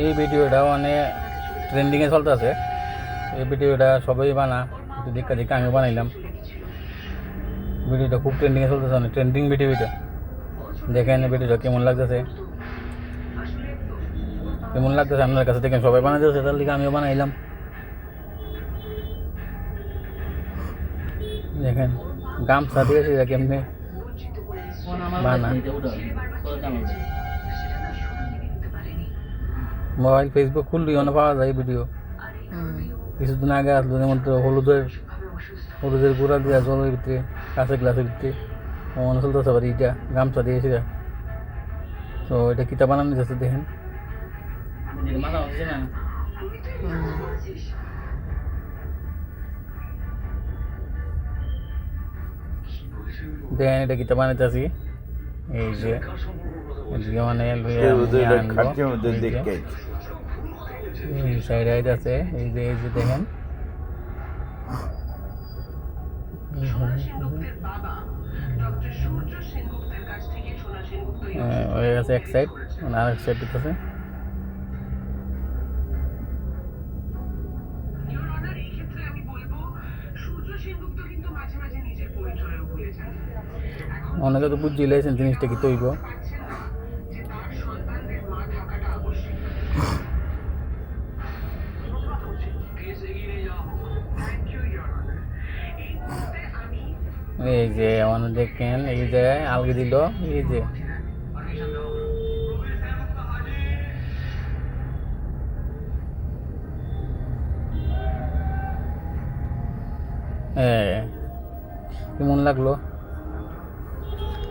এই ভিডিওটা মানে ট্রেন্ডিংয়ে চলতেছে। এই ভিডিওটা সবাই বানা, দেখা দেখে আমিও বানাইলাম। ভিডিওটা খুব ট্রেন্ডিংয়ে চলতেছে, মানে ট্রেন্ডিং ভিডিও এটা। দেখেন ভিডিওটা কেমন লাগতেছে, আপনার কাছে দেখেন সবাই বানাইতেছে, তার লিগে আমিও বানাইলাম। দেখেন গামছা দিয়েছে কেমনি বানা। মোবাইল ফেসবুক খুললি অনেক পাওয়া যায় ভিডিও। কিছুদিন আগে আসলো যেমন তো হলুদের গুঁড়া দিয়া জলের ভিতরে, কাঁচের গ্লাসের ভিতরে মনে চলতেছে। আবার এইটা গামছা দিয়েছে, তো এটা কিতা বানানো যাচ্ছে দেখেন। দেখেন এটা কিতা বানাইতেছি। এই যে মানে সাইড আছে, এই যে দেখেন হয়ে গেছে এক সাইড, মানে আরেক সাইড দিতেছে। অনেকে তো বুঝি লাইছেন জিনিসটা কি তৈব। এই যে আমাদের দেখেন, এই যে আলগে দিল, এই যে কেমন লাগলো,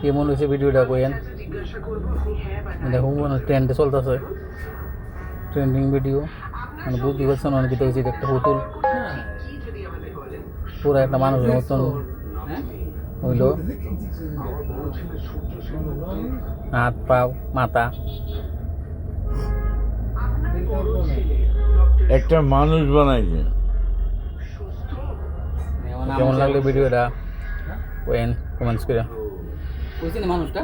কেমন হয়েছে ভিডিওটা কইেন। দেখুন ট্রেন্ডে চলতেছে, ট্রেন্ডিং ভিডিও, মানে বুঝতে পারছেন অনেক কিছু হয়েছে। একটা পুতুল পুরো একটা মানুষের মতন হইল, হাত পাও মাথা, একটা মানুষ বানাইছে। কেমন লাগলো ভিডিওটা কমেন্টস করে মানুষটা